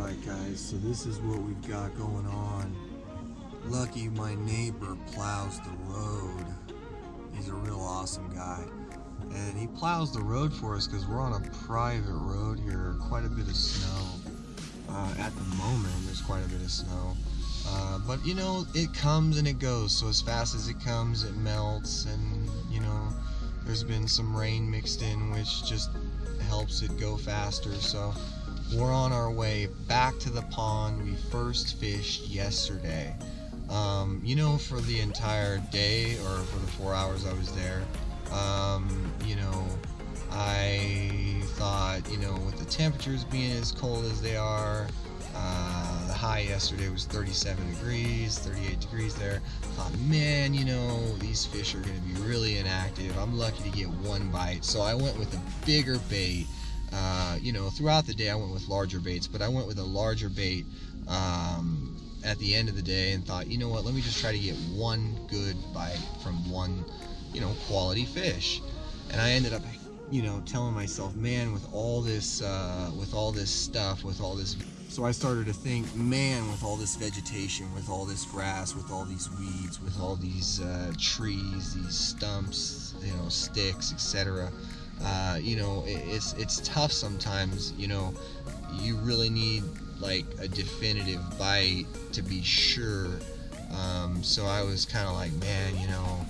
Alright guys, so this is what we've got going on. Lucky my neighbor plows the road. He's a real awesome guy. And he plows the road for us because we're on a private road here. Quite a bit of snow. At the moment, there's quite a bit of snow. But you know, it comes and it goes. So as fast as it comes, it melts. And you know, there's been some rain mixed in, which just helps it go faster. So we're on our way back to the pond we first fished yesterday. You know, for the entire day, or for the 4 hours I was there, you know, I thought, you know, with the temperatures being as cold as they are, the high yesterday was 37 degrees, 38 degrees there. I thought, man, you know, these fish are going to be really inactive. I'm lucky to get one bite. So I went with a bigger bait. You know, throughout the day I went with larger baits, but I went with a larger bait at the end of the day and thought, you know what, let me just try to get one good bite from one, you know, quality fish. And I ended up, you know, telling myself, man, with all this stuff, with all this, so I started to think, man, with all this vegetation, with all this grass, with all these weeds, with all these trees, these stumps, you know, sticks, etc. You know, it's tough sometimes. You know, you really need like a definitive bite to be sure. So I was kind of like, man, you know,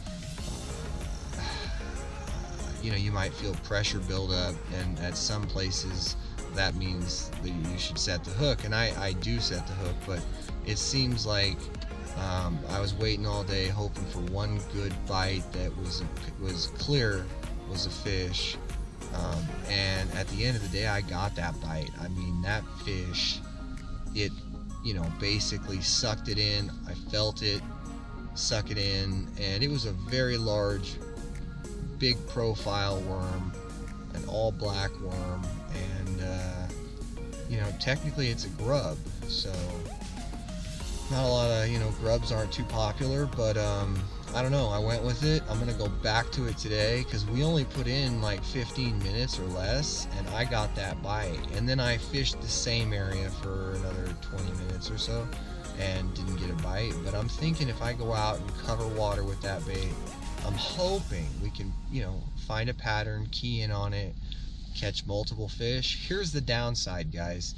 you might feel pressure build up, and at some places that means that you should set the hook, and I do set the hook, but it seems like I was waiting all day hoping for one good bite that was clear, was a fish, and at the end of the day I got that bite. I mean, that fish, it, you know, basically sucked it in. I felt it suck it in, and it was a very large, big profile worm, an all black worm, and you know, technically it's a grub, so not a lot of, you know, grubs aren't too popular, but I don't know, I went with it. I'm gonna go back to it today because we only put in like 15 minutes or less, and I got that bite. And then I fished the same area for another 20 minutes or so and didn't get a bite. But I'm thinking if I go out and cover water with that bait, I'm hoping we can, you know, find a pattern, key in on it, catch multiple fish. Here's the downside, guys.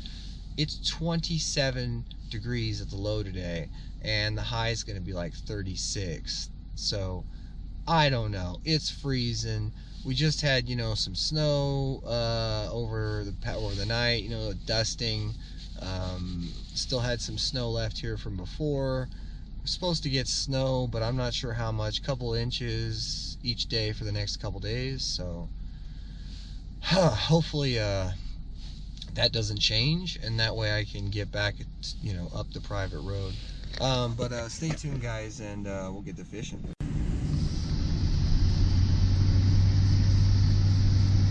It's 27 degrees at the low today, and the high is going to be like 36. So I don't know, it's freezing. We just had, you know, some snow over the night, you know, dusting. Still had some snow left here from before. We're supposed to get snow, but I'm not sure how much. Couple inches each day for the next couple days, so hopefully that doesn't change, and that way I can get back, you know, up the private road. But stay tuned, guys, and we'll get to fishing.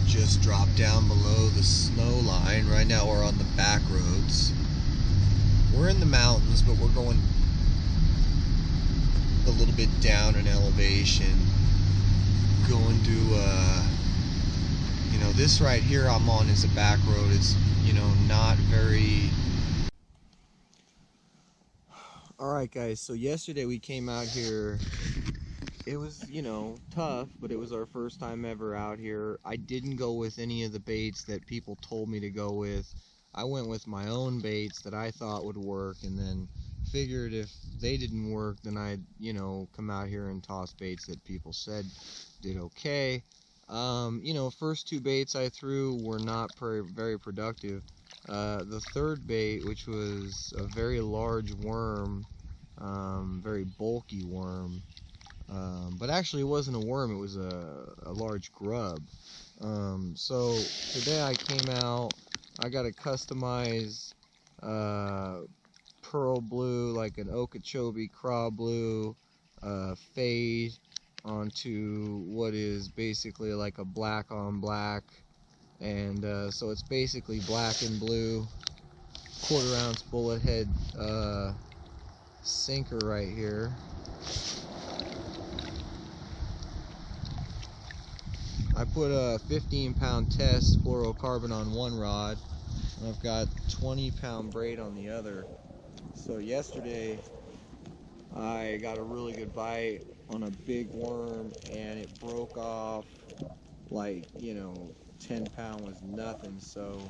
Just dropped down below the snow line. Right now we're on the back roads. We're in the mountains, but we're going a little bit down in elevation. Going to, you know, this right here I'm on is a back road. It's, you know, not very... Alright guys, so yesterday we came out here. It was, you know, tough, but it was our first time ever out here. I didn't go with any of the baits that people told me to go with. I went with my own baits that I thought would work, and then figured if they didn't work, then I'd, you know, come out here and toss baits that people said did okay. You know, first two baits I threw were not very productive. The third bait, which was a very large worm, very bulky worm, but actually it wasn't a worm, it was a large grub. So today I came out, I got a customized pearl blue, like an Okeechobee craw blue fade onto what is basically like a black on black. And so it's basically black and blue, 1/4 ounce bullet head sinker right here. I put a 15-pound test fluorocarbon on one rod, I've got 20-pound braid on the other. So yesterday I got a really good bite on a big worm and it broke off like, 10-pound was nothing. So,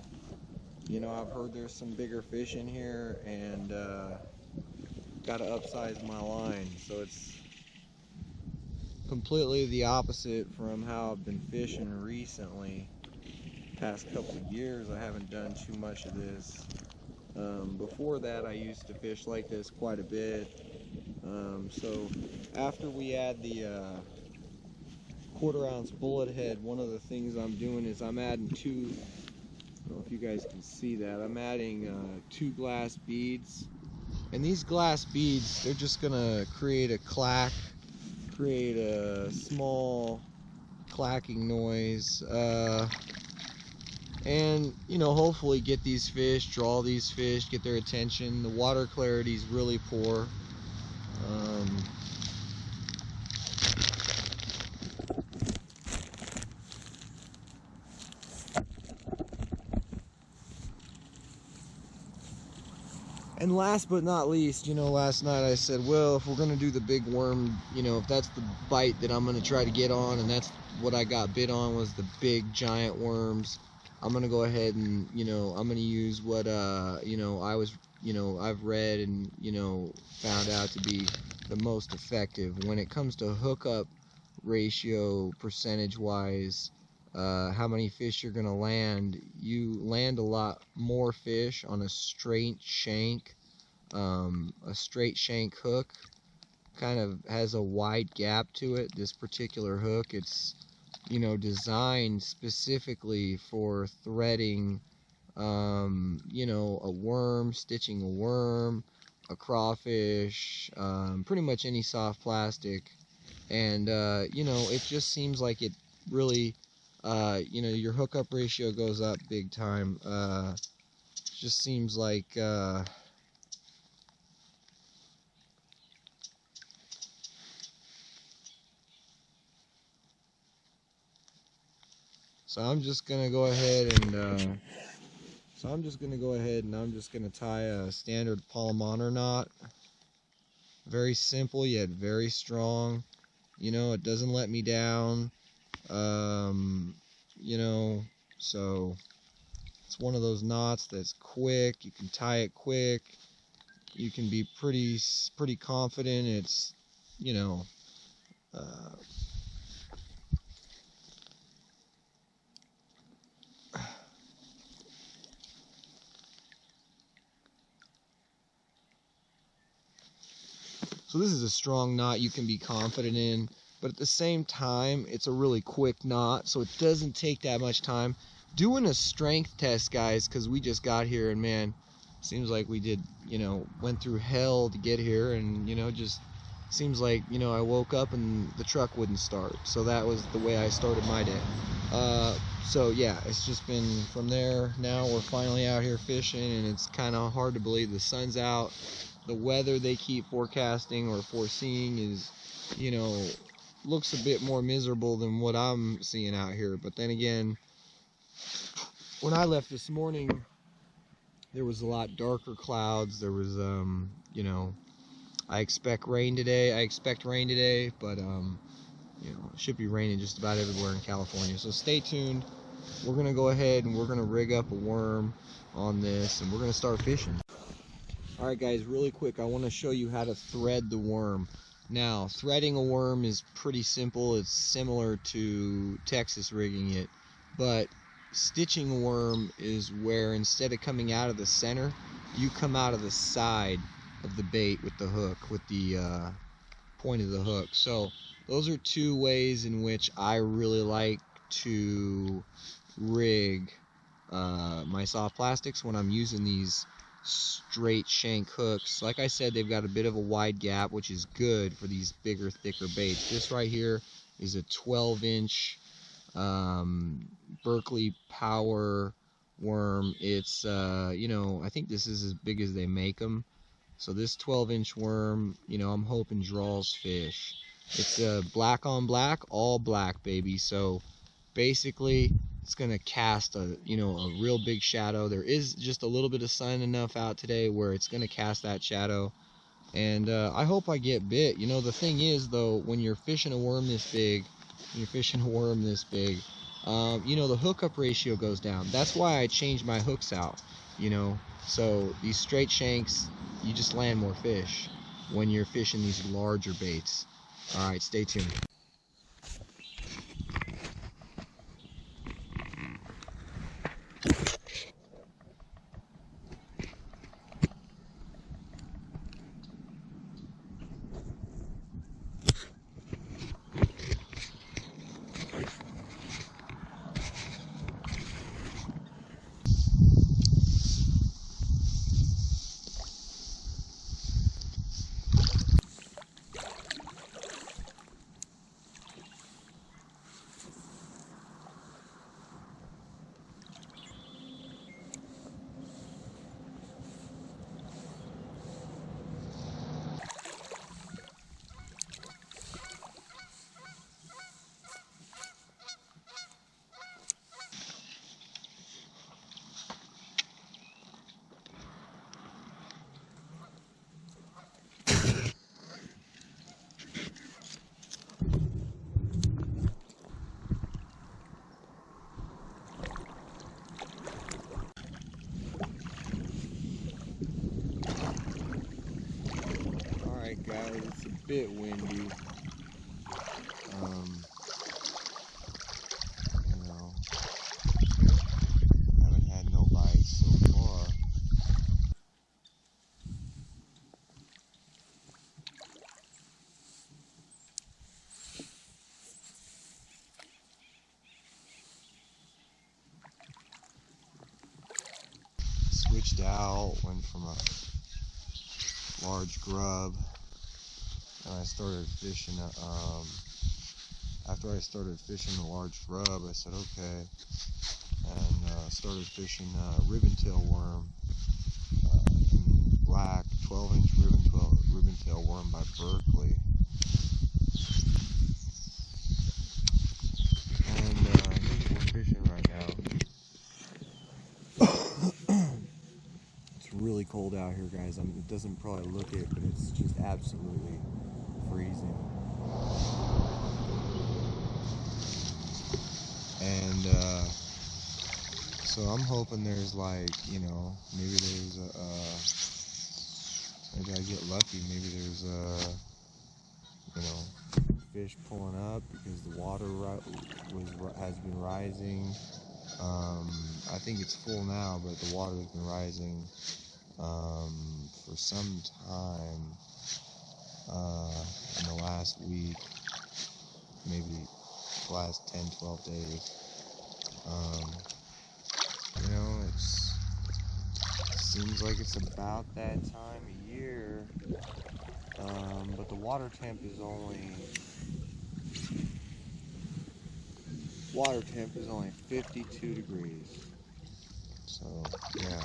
I've heard there's some bigger fish in here and got to upsize my line. So it's completely the opposite from how I've been fishing recently. Past couple of years I haven't done too much of this. Before that I used to fish like this quite a bit. So after we add the 1/4 ounce bullet head, one of the things I'm doing is I'm adding two, I don't know if you guys can see that, I'm adding 2 glass beads. And these glass beads, they're just gonna create a clack, create a small clacking noise, and hopefully get these fish, draw these fish, get their attention. The water clarity is really poor. And last but not least, last night I said, well, if we're going to do the big worm, if that's the bite that I'm going to try to get on, and that's what I got bit on was the big giant worms, I'm going to go ahead and, I'm going to use what, I've read and, found out to be the most effective. When it comes to hookup ratio percentage-wise, how many fish you're going to land, you land a lot more fish on a straight shank. A straight shank hook kind of has a wide gap to it. This particular hook, it's designed specifically for threading a worm, stitching a worm, a crawfish, pretty much any soft plastic. And it just seems like it really your hookup ratio goes up big time. Just seems like so I'm just gonna go ahead and I'm just gonna tie a standard Palomar knot. Very simple yet very strong. It doesn't let me down. So it's one of those knots that's quick. You can tie it quick. You can be pretty confident. It's so this is a strong knot you can be confident in, but at the same time, it's a really quick knot, so it doesn't take that much time. Doing a strength test, guys, because we just got here, and man, seems like we did, went through hell to get here, and, just seems like, I woke up and the truck wouldn't start. So that was the way I started my day. So yeah, it's just been from there. Now we're finally out here fishing, and it's kind of hard to believe the sun's out. The weather they keep forecasting or foreseeing is, looks a bit more miserable than what I'm seeing out here. But then again, when I left this morning, there was a lot darker clouds. There was, I expect rain today, but, it should be raining just about everywhere in California. So stay tuned. We're going to go ahead and we're going to rig up a worm on this, and we're going to start fishing. Alright guys, really quick, I want to show you how to thread the worm. Now, threading a worm is pretty simple. It's similar to Texas rigging it, but stitching a worm is where instead of coming out of the center, you come out of the side of the bait with the hook, with the point of the hook. So those are two ways in which I really like to rig my soft plastics when I'm using these straight shank hooks. Like I said, they've got a bit of a wide gap, which is good for these bigger, thicker baits. This right here is a 12-inch Berkeley Power worm. It's I think this is as big as they make them. So this 12-inch worm, I'm hoping draws fish. It's black on black, all black, baby. So basically, it's gonna cast a a real big shadow. There is just a little bit of sun enough out today where it's gonna cast that shadow, and I hope I get bit. The thing is though, when you're fishing a worm this big, the hookup ratio goes down. That's why I changed my hooks out. So these straight shanks, you just land more fish when you're fishing these larger baits. All right, stay tuned. Guys, it's a bit windy. Haven't had no bites so far. Switched out, went from a large grub, and I started fishing after I started fishing the large grub, I said okay, and started fishing ribbon-tail worm, black 12-inch ribbon-tail worm by Berkeley, and here's what we're fishing right now. It's really cold out here, guys. It doesn't probably look it, but it's just absolutely freezing. And so I'm hoping there's maybe there's maybe I get lucky. Maybe there's fish pulling up because the water has been rising. I think it's full now, but the water's been rising for some time in the last week, maybe the last 10-12 days. It seems like it's about that time of year, but the water temp is only 52 degrees. So, yeah.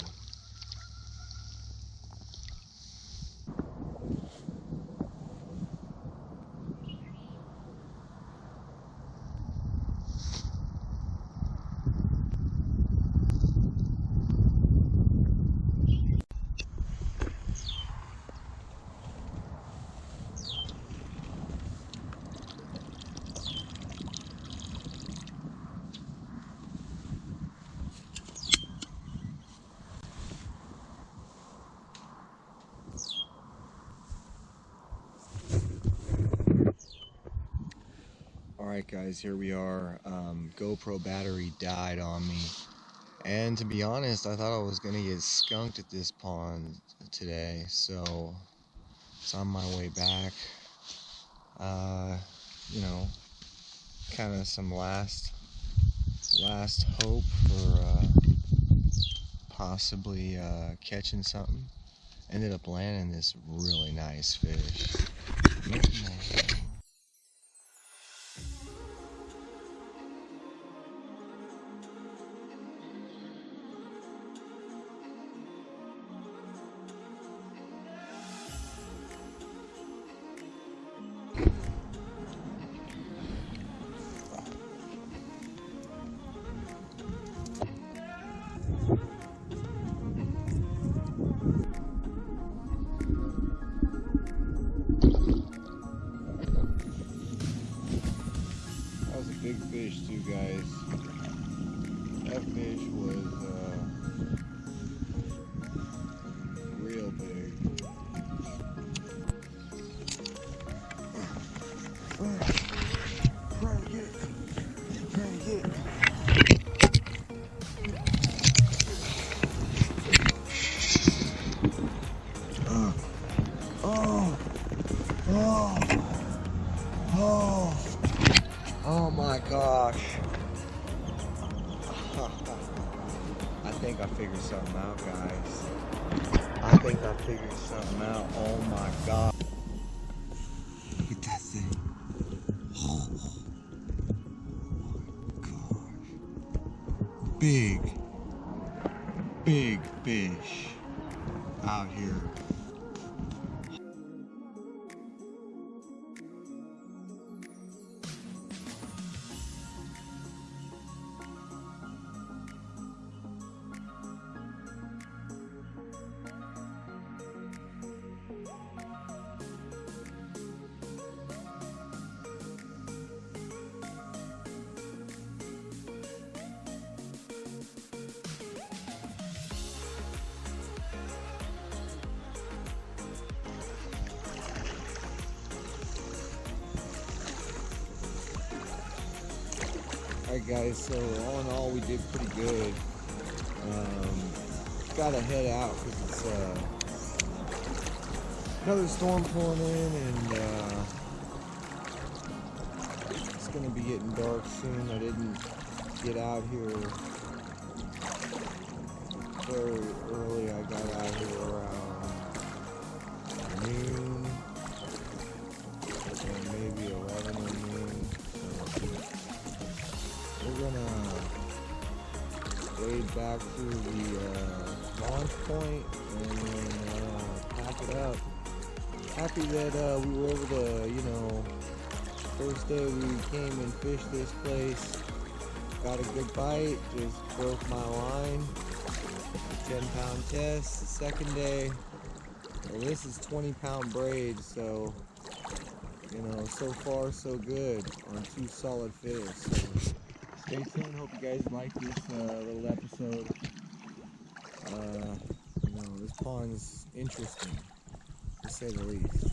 Alright guys, here we are. GoPro battery died on me, and to be honest, I thought I was gonna get skunked at this pond today, so it's on my way back. Kind of some last hope for possibly catching something. Ended up landing this really nice fish. something out, guys. I think I figured something out. Oh my God. Look at that thing. Oh my gosh. Big fish out here. Alright guys, so all in all we did pretty good. Gotta head out because it's another storm pulling in, and it's gonna be getting dark soon. I didn't get out here very early. I got out here around noon, and maybe 11 or noon. We're gonna wade back to the launch point and then pack it up. Happy that we were able to, you know, first day we came and fished this place, got a good bite, just broke my line, 10-pound test. The second day, well, this is 20-pound braid, so, you know, so far so good on 2 solid fish. So, stay tuned. Hope you guys like this little episode. You know, this pond is interesting, to say the least.